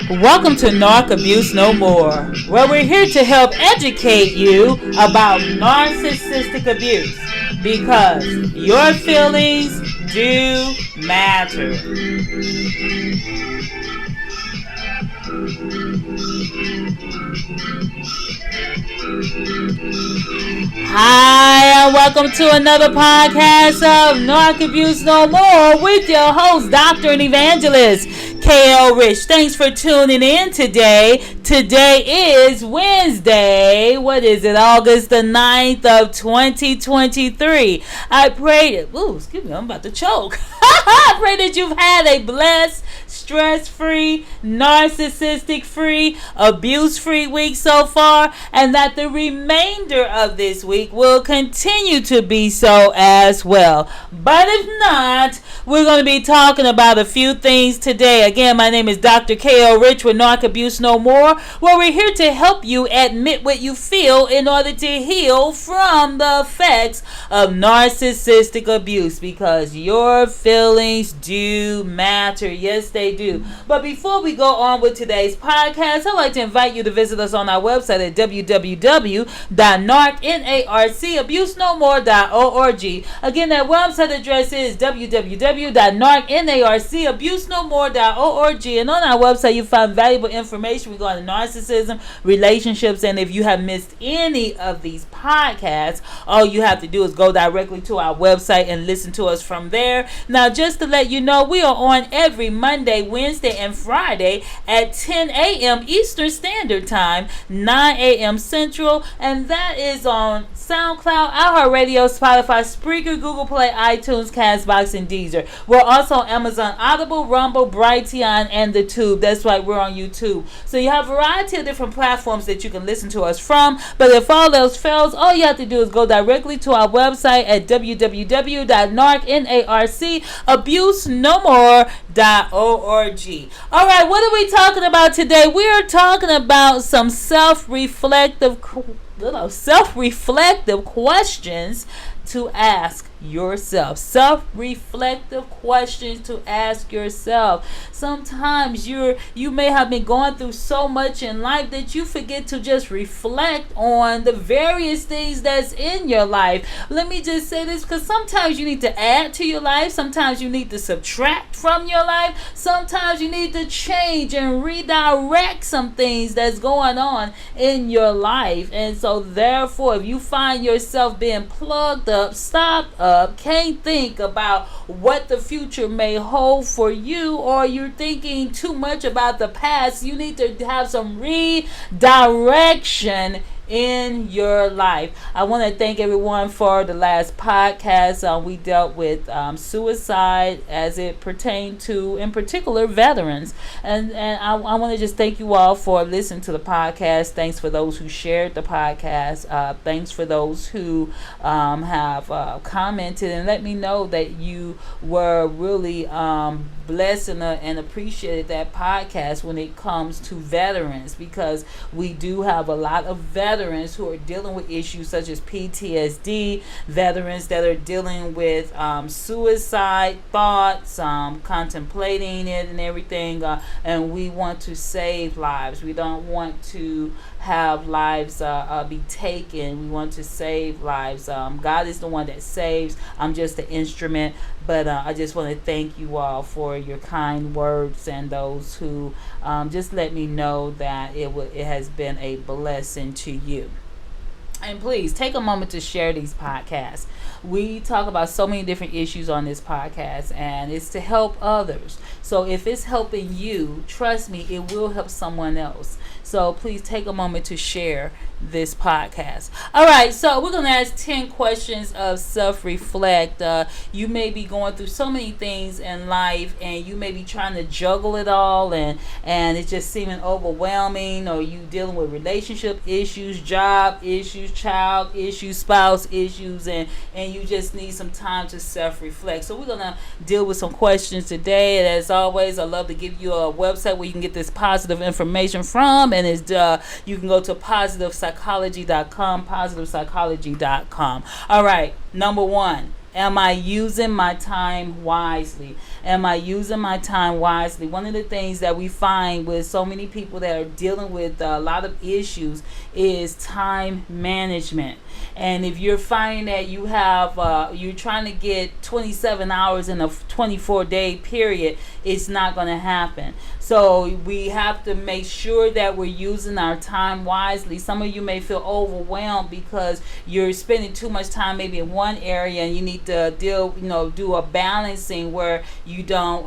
Welcome to Narc Abuse No More, where we're here to help educate you about narcissistic abuse because your feelings do matter. Hi, and welcome to another podcast of Narc Abuse No More with your host, Doctor and Evangelist, KL Rich. Thanks for tuning in today. Today is Wednesday. What is it? August the 9th of 2023. I pray that, excuse me, I'm about to choke. I pray that you've had a blessed, stress-free, narcissistic-free, abuse-free week so far, and that the remainder of this week will continue to be so as well. But if not, we're going to be talking about a few things today. Again, my name is Dr. K.O. Rich with Narc Abuse No More, where we're here to help you admit what you feel in order to heal from the effects of narcissistic abuse, because your feelings do matter. Yes, they do. But before we go on with today's podcast, I'd like to invite you to visit us on our website at www.narcabusenomore.org. Again, that website address is www.narcabusenomore.org. And on our website, you find valuable information regarding narcissism, relationships, and if you have missed any of these podcasts, all you have to do is go directly to our website and listen to us from there. Now, just to let you know, we are on every Monday, Wednesday, and Friday at 10 a.m. Eastern Standard Time, 9 a.m. Central, and that is on SoundCloud, iHeartRadio, Spotify, Spreaker, Google Play, iTunes, Castbox, and Deezer. We're also on Amazon Audible, Rumble, Brighteon, and the Tube. That's right, we're on YouTube. So you have a variety of different platforms that you can listen to us from. But if all else fails, all you have to do is go directly to our website at www.narcabusenomore.org. All right, what are we talking about today? We are talking about some self-reflective questions to ask yourself. Self-reflective questions to ask yourself. Sometimes you may have been going through so much in life that you forget to just reflect on the various things that's in your life. Let me just say this, because sometimes you need to add to your life, sometimes you need to subtract from your life, sometimes you need to change and redirect some things that's going on in your life. And so therefore, if you find yourself being plugged up, stopped up, can't think about what the future may hold for you, or you're thinking too much about the past, you need to have some redirection in your life. I want to thank everyone for the last podcast. We dealt with suicide as it pertained to, in particular, veterans. And I want to just thank you all for listening to the podcast. Thanks for those who shared the podcast. Thanks for those who have commented and let me know that you were really blessed and appreciated that podcast when it comes to veterans, because we do have a lot of veterans who are dealing with issues such as PTSD, veterans that are dealing with suicide thoughts, contemplating it and everything, and we want to save lives. We don't want to have lives be taken. We want to save lives. God is the one that saves. I'm just the instrument. But I just want to thank you all for your kind words and those who just let me know that it has been a blessing to you. And please take a moment to share these podcasts. We talk about so many different issues on this podcast, and it's to help others. So if it's helping you, trust me, it will help someone else. So please take a moment to share this podcast. All right, so we're going to ask 10 questions of self-reflect. You may be going through so many things in life, and you may be trying to juggle it all, and it's just seeming overwhelming, or you dealing with relationship issues, job issues, child issues, spouse issues, and you just need some time to self-reflect. So we're going to deal with some questions today. And as always, I love to give you a website where you can get this positive information from, and it's you can go to positivepsychology.com, positivepsychology.com. All right, number one, Am I using my time wisely? Am I using my time wisely? One of the things that we find with so many people that are dealing with a lot of issues is time management. And if you're finding that you're trying to get 27 hours in a 24-day period, it's not going to happen. So we have to make sure that we're using our time wisely. Some of you may feel overwhelmed because you're spending too much time maybe in one area, and you need to do a balancing where you don't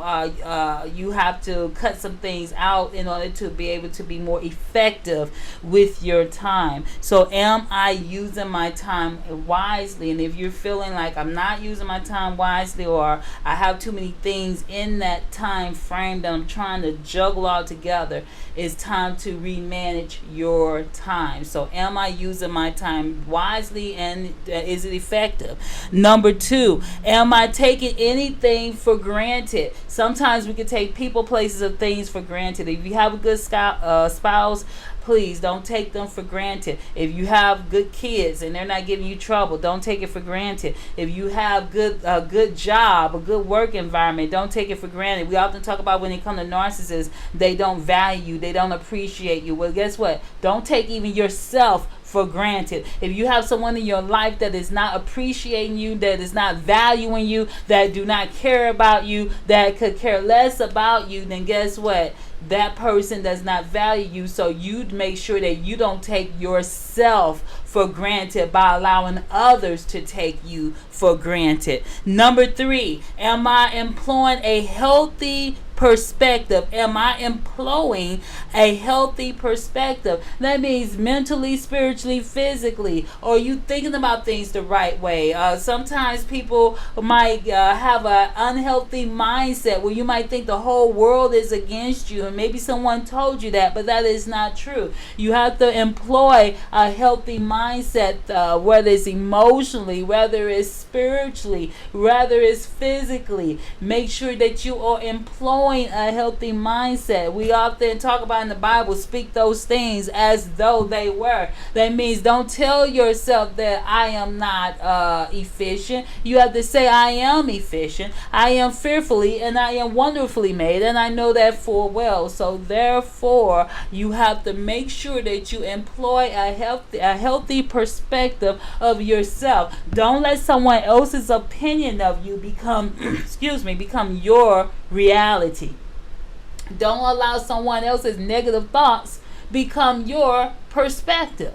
you have to cut some things out in order to be able to be more effective with your time. So am I using my time wisely? And if you're feeling like I'm not using my time wisely, or I have too many things in that time frame that I'm trying to juggle all together, it's time to remanage your time. So am I using my time wisely, and is it effective? Number 2, am I taking anything for granted? Sometimes we can take people, places, or things for granted. If you have a good spouse, please don't take them for granted. If you have good kids and they're not giving you trouble, don't take it for granted. If you have a good job, a good work environment, don't take it for granted. We often talk about when it comes to narcissists, they don't value, they don't appreciate you. Well, guess what? Don't take even yourself for granted. If you have someone in your life that is not appreciating you, that is not valuing you, that do not care about you, that could care less about you, then guess what? That person does not value you. So you make sure that you don't take yourself for granted by allowing others to take you for granted. Number 3, am I employing a healthy perspective? Am I employing a healthy perspective? That means mentally, spiritually, physically. Or are you thinking about things the right way? Sometimes people might have an unhealthy mindset where you might think the whole world is against you, and maybe someone told you that, but that is not true. You have to employ a healthy mindset, whether it's emotionally, whether it's spiritually, whether it's physically. Make sure that you are employing a healthy mindset. We often talk about in the Bible, speak those things as though they were. That means don't tell yourself that I am not efficient. You have to say I am efficient. I am fearfully and I am wonderfully made, and I know that full well. So therefore, you have to make sure that you employ a healthy perspective of yourself. Don't let someone else's opinion of you become become your reality. Don't allow someone else's negative thoughts become your perspective.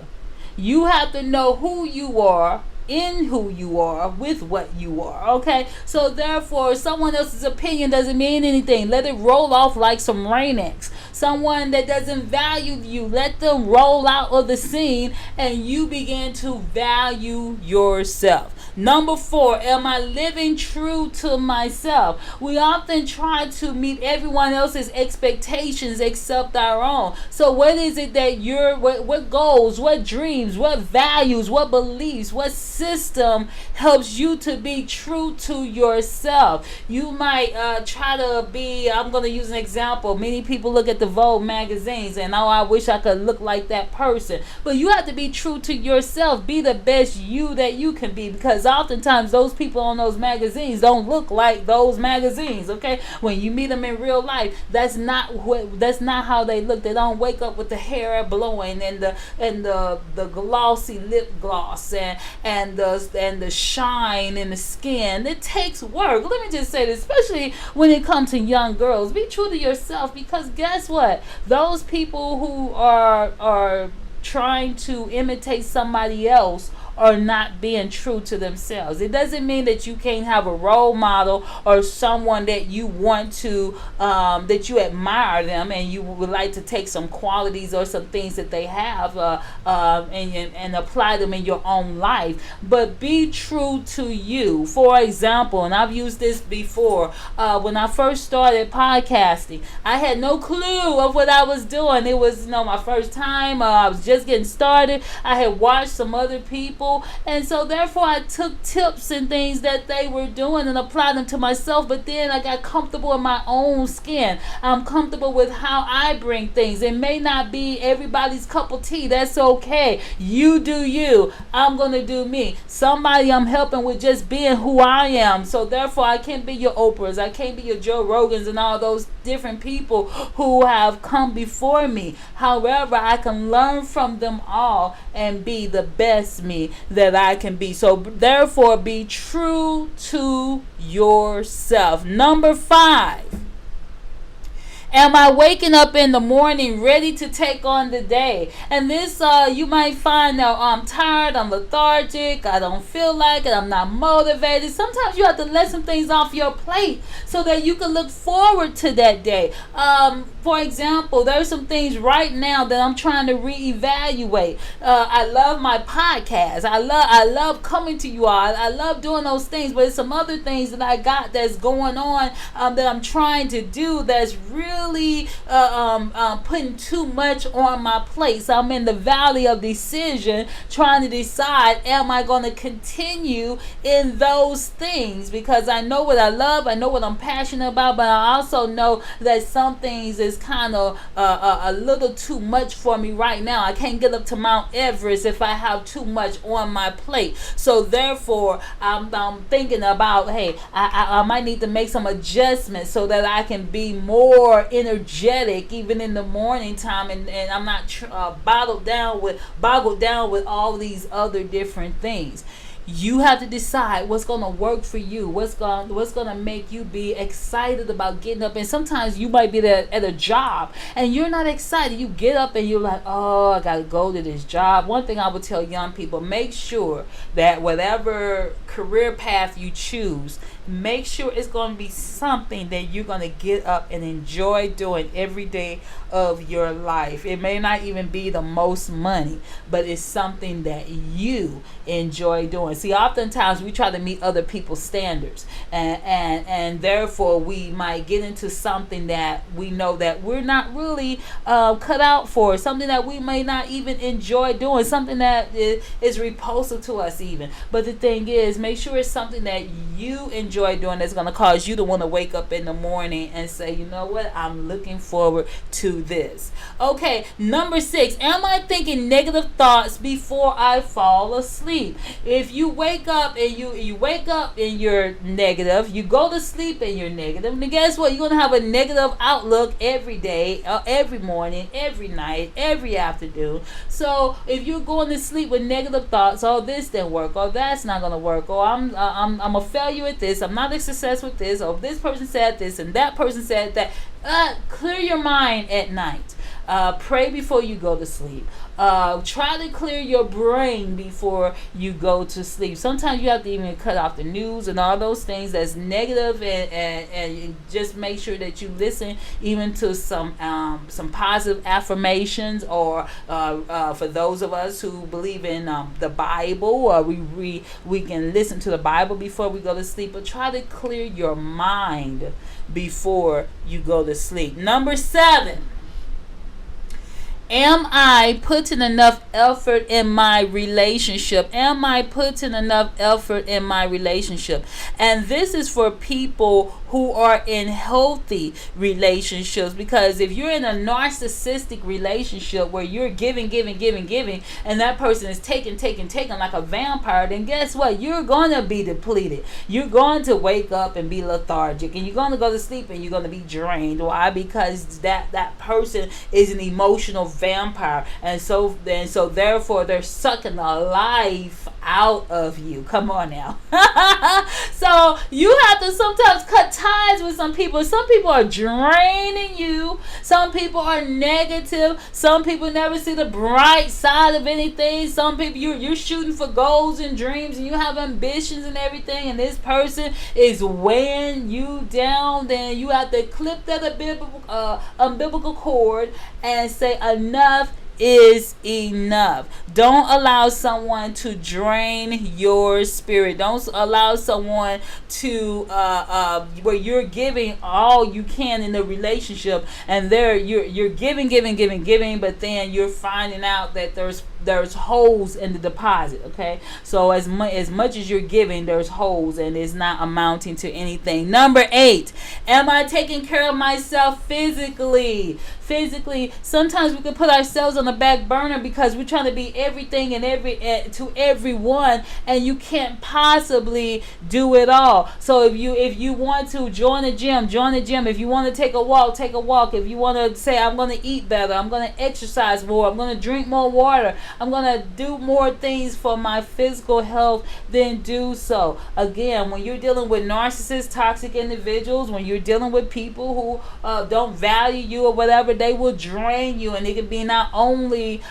You have to know who you are, in who you are, with what you are. Okay, so therefore someone else's opinion doesn't mean anything. Let it roll off like some Rain-X. Someone that doesn't value you, let them roll out of the scene, and you begin to value yourself. Number 4, am I living true to myself? We often try to meet everyone else's expectations except our own. So what is it that what goals, what dreams, what values, what beliefs, what system helps you to be true to yourself? You might try to be, I'm going to use an example. Many people look at the Vogue magazines and, oh, I wish I could look like that person. But you have to be true to yourself. Be the best you that you can be, because oftentimes those people on those magazines don't look like those magazines. Okay, when you meet them in real life, that's not how they look. They don't wake up with the hair blowing and the glossy lip gloss and the shine in the skin. It takes work. Let me just say this, especially when it comes to young girls. Be true to yourself, because guess what? Those people who are trying to imitate somebody else are not being true to themselves. It doesn't mean that you can't have a role model or someone that you want to that you admire them and you would like to take some qualities or some things that they have and apply them in your own life. But be true to you. For example, and I've used this before, when I first started podcasting, I had no clue of what I was doing. It was my first time. I was just getting started. I had watched some other people people. And so therefore I took tips and things that they were doing and applied them to myself. But then I got comfortable in my own skin. I'm comfortable with how I bring things. It may not be everybody's cup of tea. That's okay. You do you. I'm going to do me. Somebody I'm helping with just being who I am. So therefore I can't be your Oprahs. I can't be your Joe Rogans and all those different people who have come before me. However, I can learn from them all and be the best me that I can be. So therefore, be true to yourself. Number 5. Am I waking up in the morning ready to take on the day? And this, you might find that I'm tired, I'm lethargic, I don't feel like it, I'm not motivated. Sometimes you have to let some things off your plate so that you can look forward to that day. For example, there's some things right now that I'm trying to reevaluate. I love my podcast. I love coming to you all. I love doing those things, but there's some other things that I got that's going on that I'm trying to do that's really putting too much on my plate. So I'm in the valley of decision trying to decide, am I going to continue in those things? Because I know what I love, I know what I'm passionate about, but I also know that some things is kind of a little too much for me right now. I can't get up to Mount Everest if I have too much on my plate. So therefore I'm thinking about, hey, I might need to make some adjustments so that I can be more energetic even in the morning time, and I'm not boggled down with all these other different things. You have to decide what's going to work for you, what's going to make you be excited about getting up. And sometimes you might be there at a job and you're not excited. You get up and you're like, oh, I got to go to this job. One thing I would tell young people, make sure that whatever career path you choose, make sure it's going to be something that you're going to get up and enjoy doing every day of your life. It may not even be the most money, but it's something that you enjoy doing. See, oftentimes we try to meet other people's standards, and therefore we might get into something that we know that we're not really cut out for, something that we may not even enjoy doing, something that is repulsive to us even. But the thing is, make sure it's something that you enjoy doing that's going to cause you to want to wake up in the morning and say, you know what, I'm looking forward to this. Okay, number 6, am I thinking negative thoughts before I fall asleep? If you wake up and you wake up and you're negative, you go to sleep and you're negative, and guess what? You're going to have a negative outlook every day, every morning, every night, every afternoon. So if you're going to sleep with negative thoughts, oh, this didn't work, oh, that's not going to work, oh, I'm a failure at this, I'm not a success with this, oh, this person said this and that person said that. Clear your mind at night. Pray before you go to sleep. Try to clear your brain before you go to sleep. Sometimes you have to even cut off the news and all those things that's negative, and just make sure that you listen even to some positive affirmations, or for those of us who believe in the Bible, or we can listen to the Bible before we go to sleep. But try to clear your mind before you go to sleep. Number 7. Am I putting enough effort in my relationship? Am I putting enough effort in my relationship? And this is for people who are in healthy relationships, because if you're in a narcissistic relationship where you're giving, and that person is taking like a vampire, then guess what? You're going to be depleted. You're going to wake up and be lethargic, and you're going to go to sleep and you're going to be drained. Why? Because that person is an emotional vampire, and so therefore they're sucking the life out of you. Come on now. So you have to sometimes cut ties with some people. Some people are draining you. Some people are negative. Some people never see the bright side of anything. Some people you're shooting for goals and dreams, and you have ambitions and everything, and this person is weighing you down. Then you have to clip that umbilical cord and say, enough is enough. Don't allow someone to drain your spirit. Don't allow someone to where you're giving all you can in the relationship, and you're giving, but then you're finding out that there's there's holes in the deposit. Okay, so as much as you're giving, there's holes, and it's not amounting to anything. Number 8, am I taking care of myself physically? Sometimes we can put ourselves on the back burner because we're trying to be everything and to everyone, and you can't possibly do it all. So if you want to join the gym, if you want to take a walk, if you want to say, I'm going to eat better, I'm going to exercise more, I'm going to drink more water, I'm going to do more things for my physical health, then do so. Again, when you're dealing with narcissists, toxic individuals, when you're dealing with people who don't value you or whatever, they will drain you, and it can be not only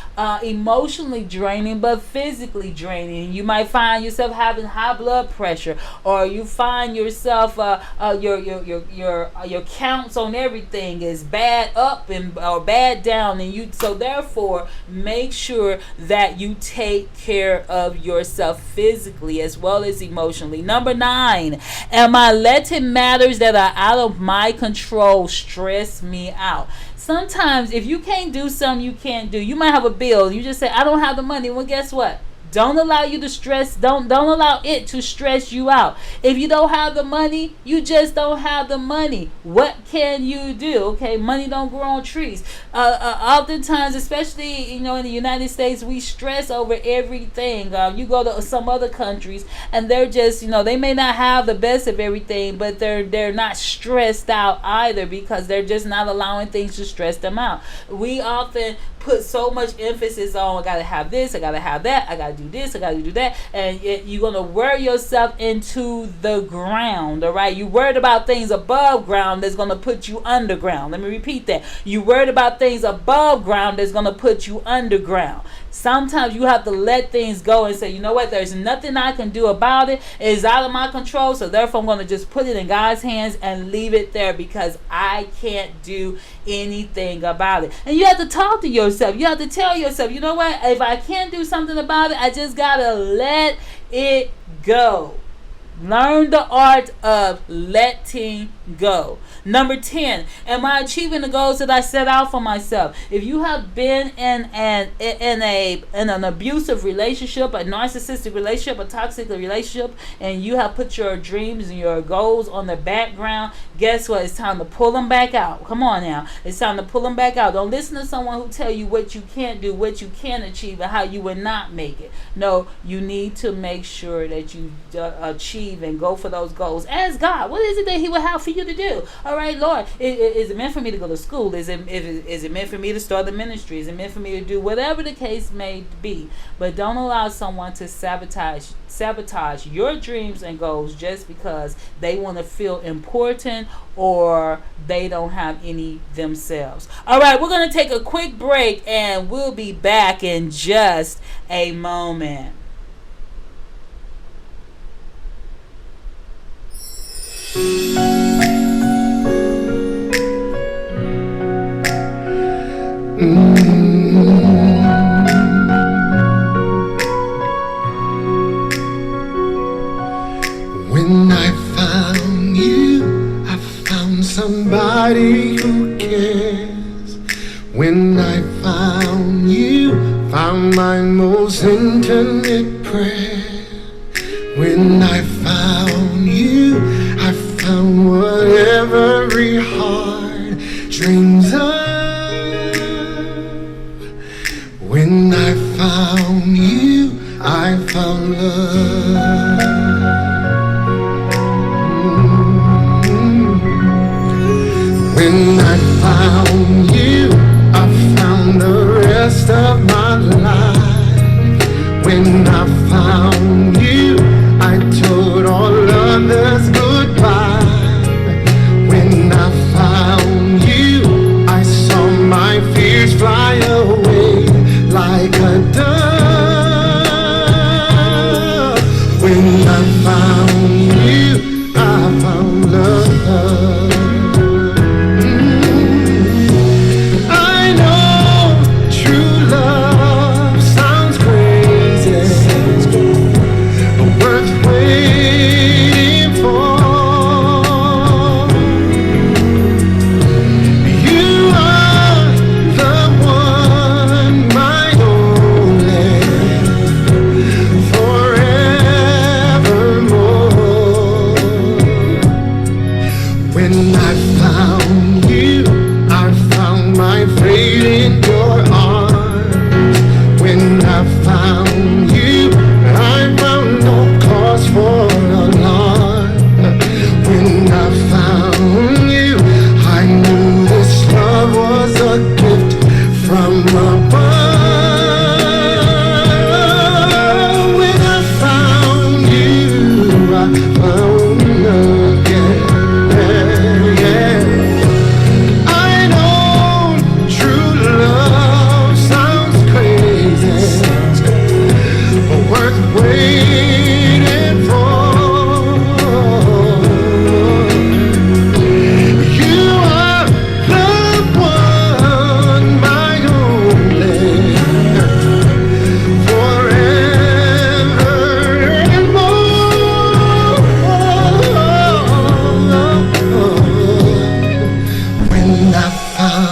emotionally draining but physically draining. You might find yourself having high blood pressure, or you find yourself your counts on everything is bad up or bad down, and so therefore make sure that you take care of yourself physically as well as emotionally. Number 9, am I letting matters that are out of my control stress me out? Sometimes if you can't do something you can't do, you might have a bill, you just say, I don't have the money. Well, guess what? Don't allow you to stress. Don't allow it to stress you out. If you don't have the money, you just don't have the money. What can you do? Okay, money don't grow on trees. Oftentimes, especially in the United States, we stress over everything. You go to some other countries, and they're just they may not have the best of everything, but they're not stressed out either because they're just not allowing things to stress them out. We often put so much emphasis on, I gotta have this, I gotta have that, I gotta do this, I gotta do that, and you're gonna wear yourself into the ground. All right, you worried about things above ground that's gonna put you underground. Let me repeat that. You worried about things above ground that's gonna put you underground. Sometimes you have to let things go and say, you know what, there's nothing I can do about it. It's out of my control, so therefore I'm going to just put it in God's hands and leave it there because I can't do anything about it. And you have to talk to yourself. You have to tell yourself, you know what, if I can't do something about it, I just got to let it go. Learn the art of letting go. Number 10, am I achieving the goals that I set out for myself? If you have been in an abusive relationship, a narcissistic relationship, a toxic relationship, and you have put your dreams and your goals on the background, guess what? It's time to pull them back out. Come on now. It's time to pull them back out. Don't listen to someone who tell you what you can't do, what you can achieve, and how you will not make it. No, you need to make sure that you achieve and go for those goals. Ask God, what is it that He would have for you to do? All right, Lord, is it meant for me to go to school? Is it meant for me to start the ministry? Is it meant for me to do whatever the case may be? But don't allow someone to sabotage your dreams and goals just because they want to feel important or they don't have any themselves. All right, we're going to take a quick break and we'll be back in just a moment. When I found you, I found somebody who cares. When I found you, found my most intimate prayer. When I found you, I found what every heart dreams of. When I found you, I found love. When I found you, I found the rest of my life. When I found you, I told all others goodbye. When I found you, I saw my fears fly away like a dove. When I found you, I found love.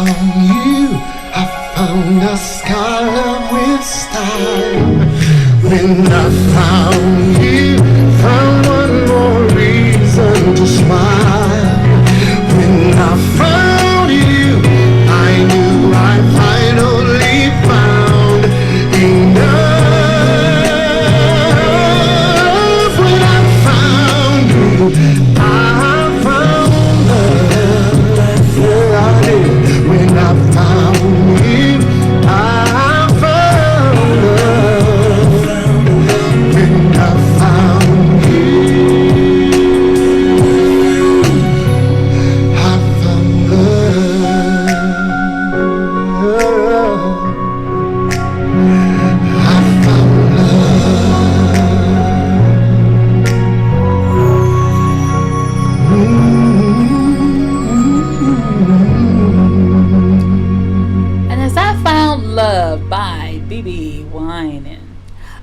found you, I found a scholar with style. When I found you, found one more reason to smile. When I found you, I knew I finally found enough. When I found you, I found love. Yeah, I did. When I found you, I found love. When I found you, I found love. I found And as I found love by BB Winan.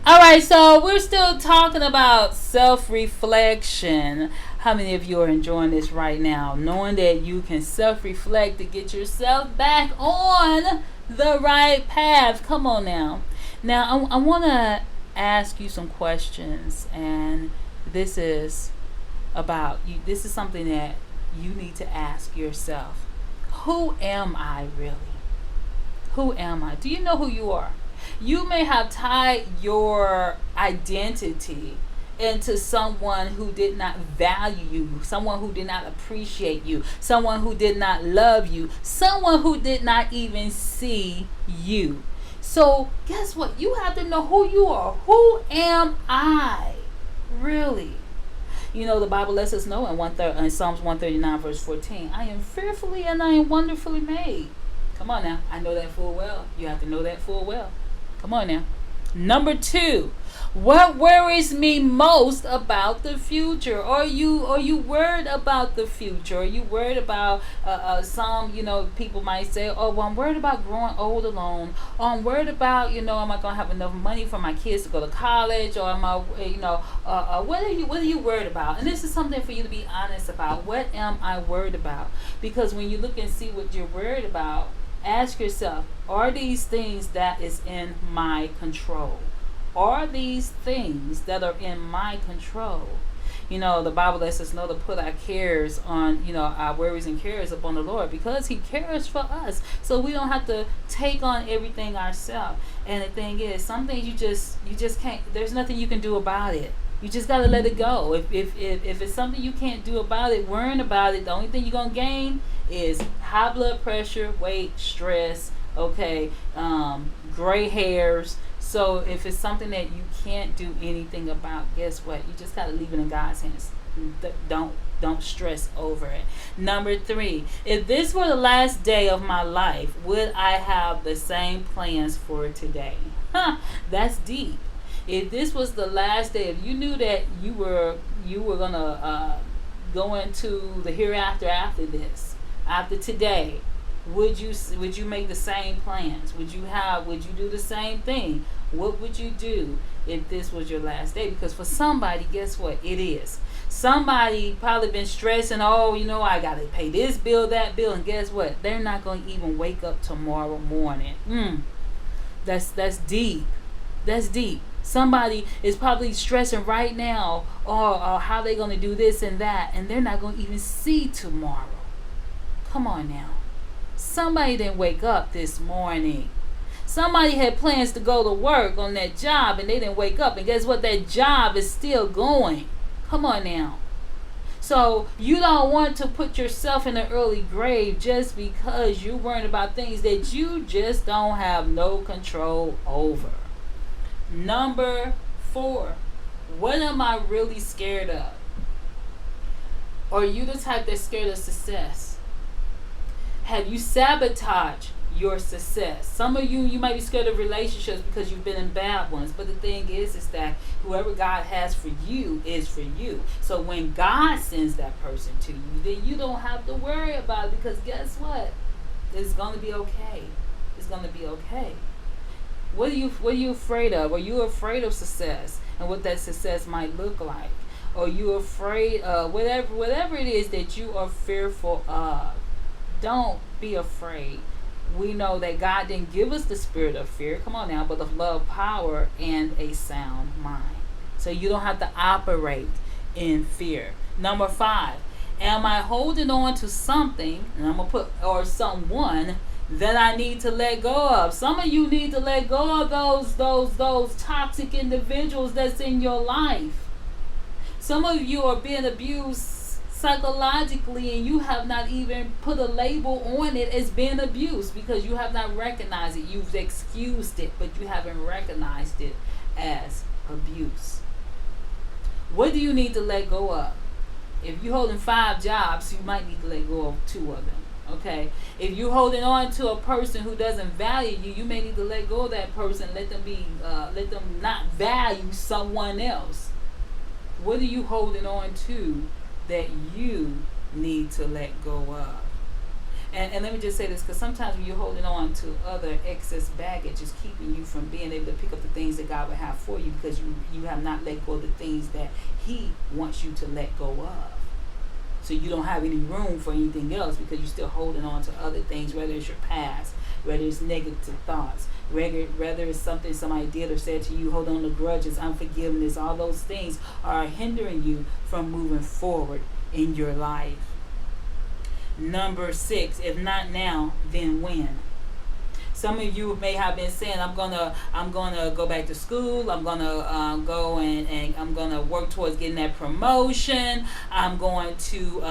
All right, so we're still talking about self-reflection. How many of you are enjoying this right now, knowing that you can self-reflect to get yourself back on the right path? Come on now. Now, I want to ask you some questions, and this is about you. This is something that you need to ask yourself. Who am I really? Who am I? Do you know who you are? You may have tied your identity into someone who did not value you, someone who did not appreciate you, someone who did not love you, someone who did not even see you. So guess what? You have to know who you are. Who am I really? You know, the Bible lets us know in Psalms 139 verse 14, I am fearfully and I am wonderfully made. Come on now. I know that full well. You have to know that full well. Come on now. Number 2, what worries me most about the future? Are you worried about the future? Are you worried about some, people might say, oh, well, I'm worried about growing old alone. Or I'm worried about, am I going to have enough money for my kids to go to college? Or am I, what are you worried about? And this is something for you to be honest about. What am I worried about? Because when you look and see what you're worried about, ask yourself, are these things that is in my control? Are these things that are in my control? The Bible lets us know to put our cares on, our worries and cares upon the Lord, because He cares for us. So we don't have to take on everything ourselves. And the thing is, some things you just can't. There's nothing you can do about it. You just gotta let it go. If it's something you can't do about it, worrying about it, the only thing you're gonna gain is high blood pressure, weight, stress, gray hairs. So if it's something that you can't do anything about, guess what? You just gotta leave it in God's hands. Don't stress over it. Number 3, if this were the last day of my life, would I have the same plans for today? That's deep. If this was the last day, if you knew that you were gonna go into the hereafter after this, after today, would you make the same plans? Would you do the same thing? What would you do if this was your last day? Because for somebody, guess what? It is. Somebody probably been stressing, I gotta pay this bill, that bill, and guess what? They're not gonna even wake up tomorrow morning. That's deep. That's deep. Somebody is probably stressing right now, or how they gonna do this and that, and they're not gonna even see tomorrow. Come on now. Somebody didn't wake up this morning. Somebody had plans to go to work on that job, and they didn't wake up, and guess what? That job is still going. Come on now. So you don't want to put yourself in an early grave just because you're worrying about things that you just don't have no control over. Number 4, what am I really scared of? Are you the type that's scared of success? Have you sabotaged your success? Some of you might be scared of relationships because you've been in bad ones. But the thing is that whoever God has for you is for you. So when God sends that person to you, then you don't have to worry about it, because guess what? It's going to be okay. It's going to be okay. What are you afraid of? Are you afraid of success and what that success might look like? Are you afraid of whatever it is that you are fearful of? Don't be afraid. We know that God didn't give us the spirit of fear, come on now, but of love, power, and a sound mind. So you don't have to operate in fear. Number 5, am I holding on to something, and I'm going to put, or someone that I need to let go of? Some of you need to let go of those toxic individuals that's in your life. Some of you are being abused psychologically, and you have not even put a label on it as being abuse because you have not recognized it. You've excused it, but you haven't recognized it as abuse. What do you need to let go of? If you're holding 5 jobs, you might need to let go of 2 of them. Okay? If you're holding on to a person who doesn't value you, you may need to let go of that person. Let them not value someone else. What are you holding on to that you need to let go of? And let me just say this, because sometimes when you're holding on to other excess baggage, it's keeping you from being able to pick up the things that God would have for you, because you have not let go of the things that He wants you to let go of. So you don't have any room for anything else because you're still holding on to other things, whether it's your past, whether it's negative thoughts, whether it's something somebody did or said to you, hold on to grudges, unforgiveness. All those things are hindering you from moving forward in your life. Number 6, if not now, then when? Some of you may have been saying, I'm gonna go back to school. I'm gonna go and I'm gonna work towards getting that promotion. I'm going to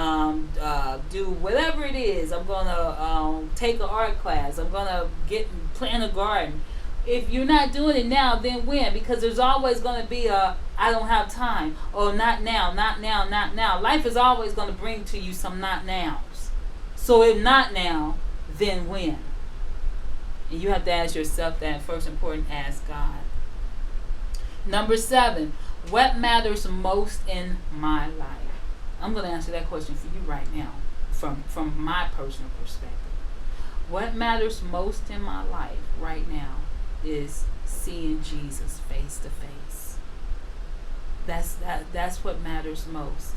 do whatever it is. I'm gonna take an art class. I'm gonna plant a garden. If you're not doing it now, then when? Because there's always going to be I don't have time, or not now, not now, not now. Life is always going to bring to you some not nows. So if not now, then when? And you have to ask yourself that. First important, ask God. Number 7, what matters most in my life? I'm going to answer that question for you right now from my personal perspective. What matters most in my life right now is seeing Jesus face to face. That's what matters most.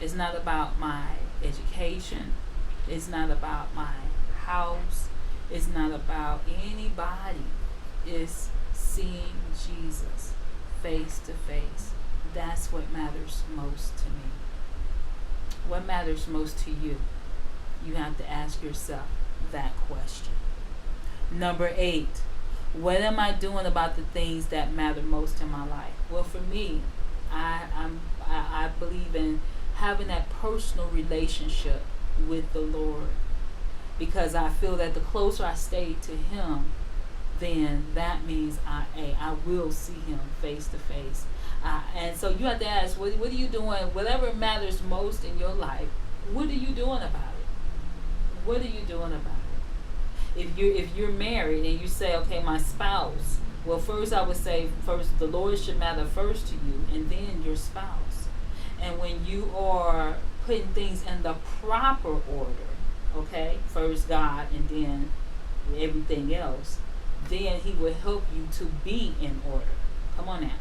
It's not about my education. It's not about my house. It's not about anybody. It's seeing Jesus face to face. That's what matters most to me. What matters most to you? You have to ask yourself that question. Number 8, what am I doing about the things that matter most in my life? Well, for me, I believe in having that personal relationship with the Lord, because I feel that the closer I stay to Him, then that means I will see Him face to face. And so you have to ask, what are you doing? Whatever matters most in your life, what are you doing about it? What are you doing about it? If you're married and you say, okay, my spouse, well, first I would say, first the Lord should matter first to you, and then your spouse. And when you are putting things in the proper order, okay, first God and then everything else, then He will help you to be in order. Come on now.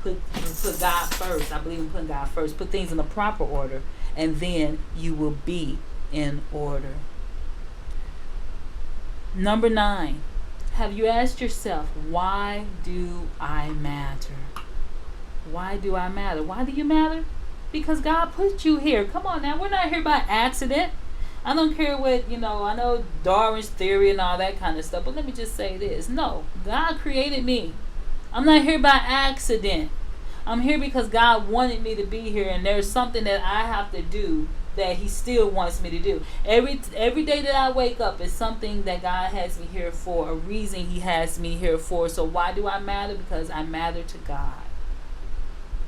Put God first. I believe in putting God first. Put things in the proper order, and then you will be in order. Number 9, have you asked yourself, why do I matter? Why do I matter? Why do you matter? Because God put you here. Come on now, we're not here by accident. I don't care what, I know Darwin's theory and all that kind of stuff, but let me just say this. No, God created me. I'm not here by accident. I'm here because God wanted me to be here, and there's something that I have to do that He still wants me to do. Every day that I wake up is something that God has me here for, a reason He has me here for. So why do I matter? Because I matter to God.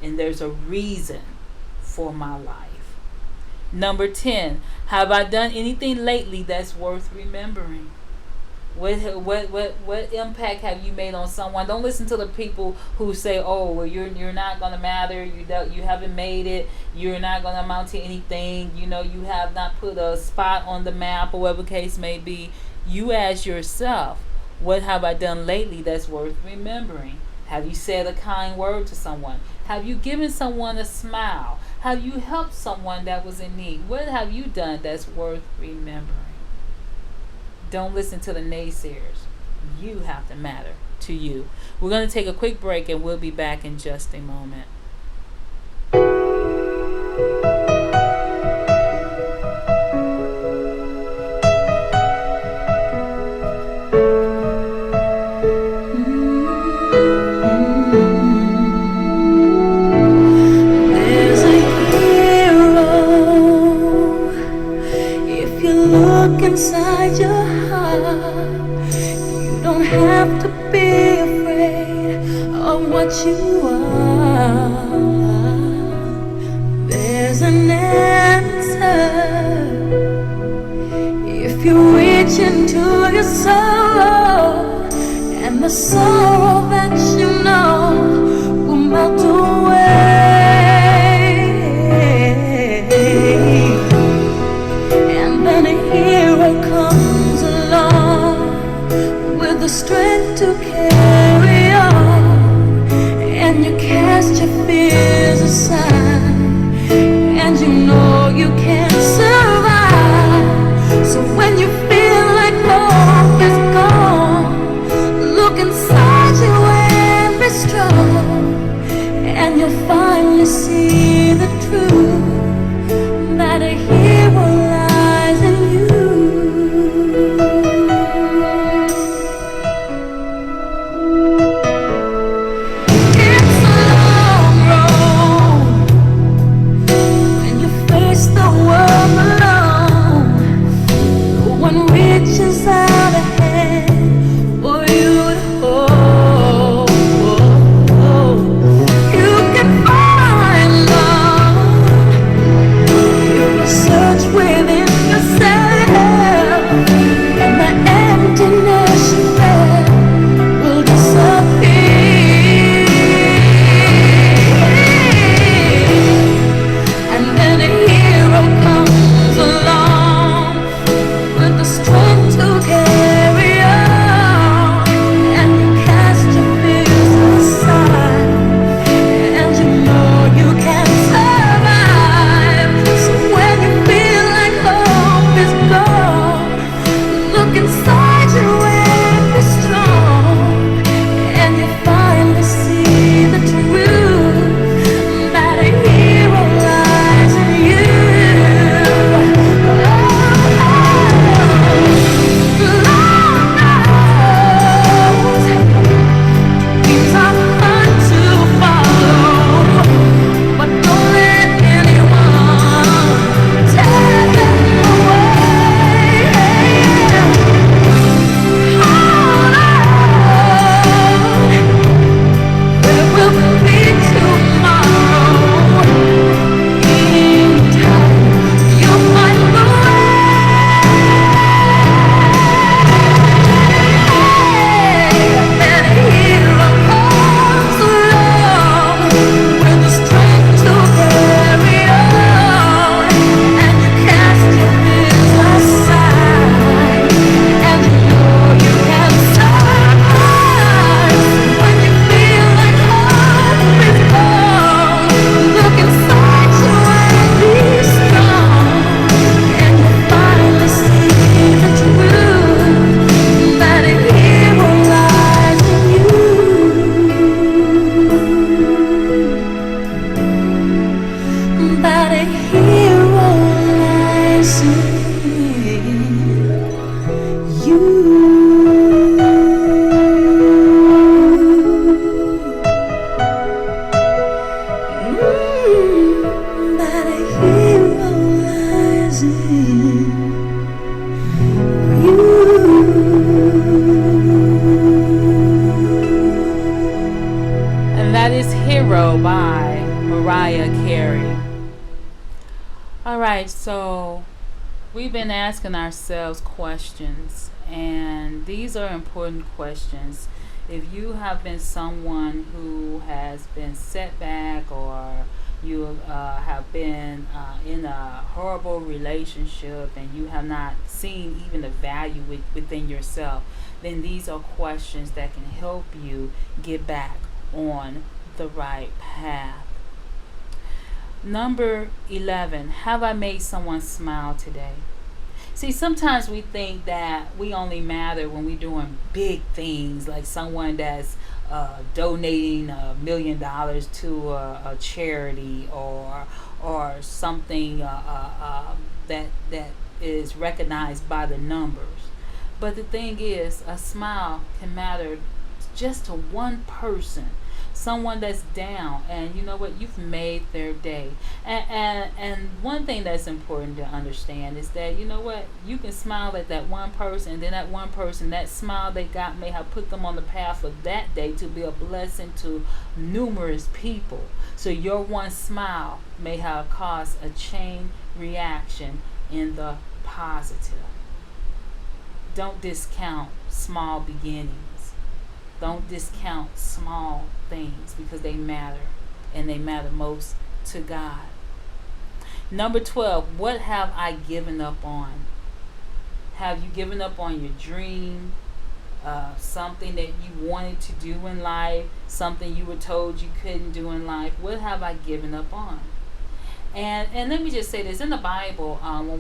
And there's a reason for my life. Number 10, have I done anything lately that's worth remembering? What impact have you made on someone? Don't listen to the people who say, "Oh, well, you're not gonna matter. You haven't made it. You're not gonna amount to anything. You have not put a spot on the map," or whatever case may be. You ask yourself, what have I done lately that's worth remembering? Have you said a kind word to someone? Have you given someone a smile? Have you helped someone that was in need? What have you done that's worth remembering? Don't listen to the naysayers. You have to matter to you. We're going to take a quick break and we'll be back in just a moment. There's a hero if you look inside your heart. You don't have to be afraid of what you are. There's an answer if you reach into your soul, and the sorrow that you know will melt away. And then a hero comes along with the strength to carry on, and you cast your fears aside, and you know you can't survive. So when you feel like hope is gone, look inside you and be strong, and you'll finally see the truth, that a hero lies in you. It's a long road when you face the world alone. No one reaches out a hand for you to hold. You can find love if you search within yourself, and the emptiness you felt will disappear. And then a hero comes along with the strength to carry on, and you cast your fears aside, and you know you can survive. So when you feel like hope is gone, look inside you and be strong, and you finally see the truth, that a hero lies in you. These are fun to follow, but don't let anyone tear them away. Hold on, there will be tomorrow. In time, you'll find the that a hero comes along with the strength to carry on, and you cast your fears aside, and you know you can survive. When you feel like hope is gone, look inside you and be strong, and you finally see the truth, that a hero lies in you, that a hero lies in that a hero lies in And that is Hero by Mariah Carey. Alright, so we've been asking ourselves questions, and these are important questions. If you have been someone who has been set back, or you have been in a horrible relationship and you have not seen even the value within yourself, then these are questions that can help you get back on the right path. Number 11, have I made someone smile today? See, sometimes we think that we only matter when we're doing big things, like someone that's donating $1 million to a charity, or something that is recognized by the numbers. But the thing is, a smile can matter just to one person, someone that's down, and you know what, you've made their day. And one thing that's important to understand is that, you know what, you can smile at that one person, and then that one person, that smile they got may have put them on the path of that day to be a blessing to numerous people. So your one smile may have caused a chain reaction in the positive. Don't discount small beginnings. Don't discount small things, because they matter, and they matter most to God. Number 12, what have I given up on? Have you given up on your dream? Something that you wanted to do in life, something you were told you couldn't do in life? What have I given up on? And let me just say this, in the Bible,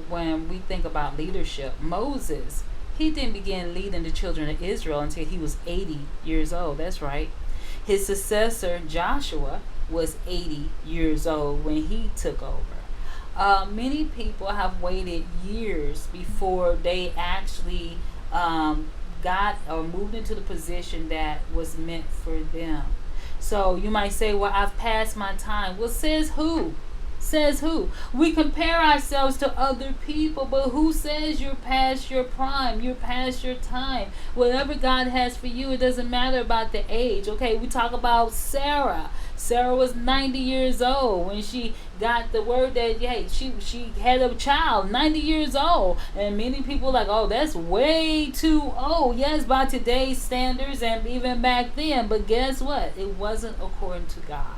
when we think about leadership, Moses, he didn't begin leading the children of Israel until he was 80 years old. That's right. His successor, Joshua, was 80 years old when he took over. Many people have waited years before they actually got or moved into the position that was meant for them. So you might say, well, I've passed my time. Well, says who? Says who? We compare ourselves to other people, but who says you're past your prime? You're past your time. Whatever God has for you, it doesn't matter about the age. Okay, we talk about Sarah. Sarah was 90 years old when she got the word that, hey, she had a child, 90 years old. And many people are like, oh, that's way too old. Yes, by today's standards and even back then. But guess what? It wasn't according to God.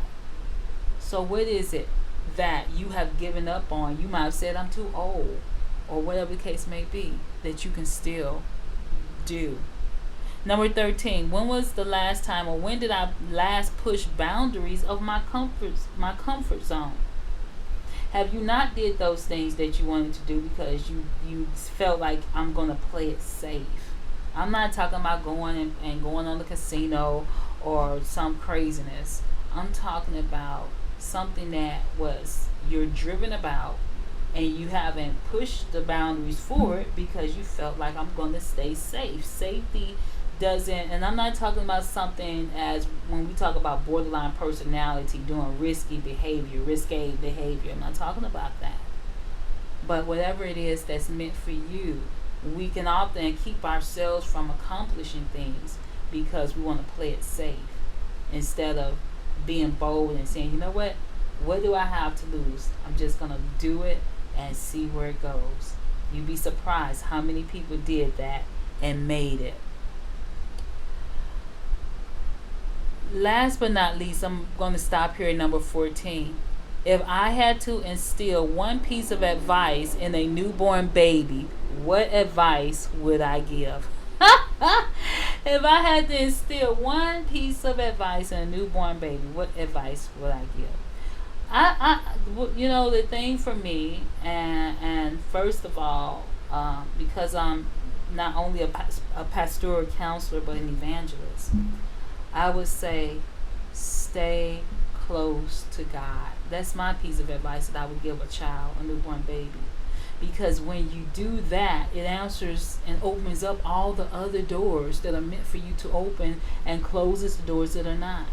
So what is it that you have given up on? You might have said, I'm too old, or whatever the case may be, that you can still do. Number 13, when was the last time, or when did I last push boundaries of my comfort zone? Have you not did those things that you wanted to do because you felt like, I'm going to play it safe? I'm not talking about going and going on the casino or some craziness. I'm talking about something that was you're driven about, and you haven't pushed the boundaries forward because you felt like, I'm going to stay safe. Safety doesn't, and I'm not talking about something as when we talk about borderline personality, doing risky behavior. I'm not talking about that. But whatever it is that's meant for you, we can often keep ourselves from accomplishing things because we want to play it safe instead of being bold and saying, you know what do I have to lose? I'm just going to do it and see where it goes. You'd be surprised how many people did that and made it. Last but not least, I'm going to stop here at number 14. If I had to instill one piece of advice in a newborn baby, what advice would I give? If I had to instill one piece of advice in a newborn baby, what advice would I give? The thing for me, and first of all, because I'm not only a pastoral counselor but an evangelist, I would say stay close to God. That's my piece of advice that I would give a child, a newborn baby. Because when you do that, it answers and opens up all the other doors that are meant for you to open and closes the doors that are not.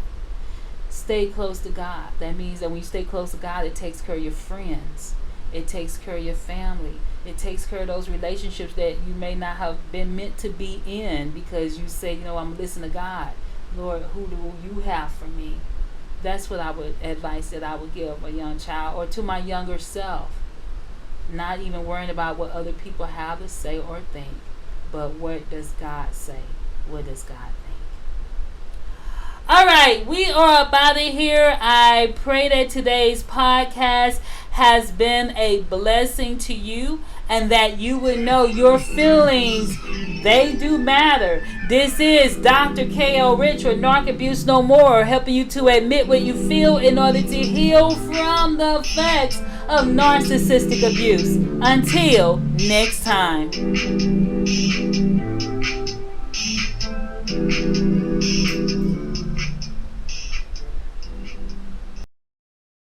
Stay close to God. That means that when you stay close to God, it takes care of your friends. It takes care of your family. It takes care of those relationships that you may not have been meant to be in because you say, I'm listening to God. Lord, who do you have for me? That's what advice that I would give a young child, or to my younger self. Not even worrying about what other people have to say or think, but what does God say? What does God think? All right, we are up out of here. I pray that today's podcast has been a blessing to you, and that you would know your feelings, they do matter. This is Dr. K.O. Richard, Narc Abuse No More, helping you to admit what you feel in order to heal from the effects of narcissistic abuse. Until next time.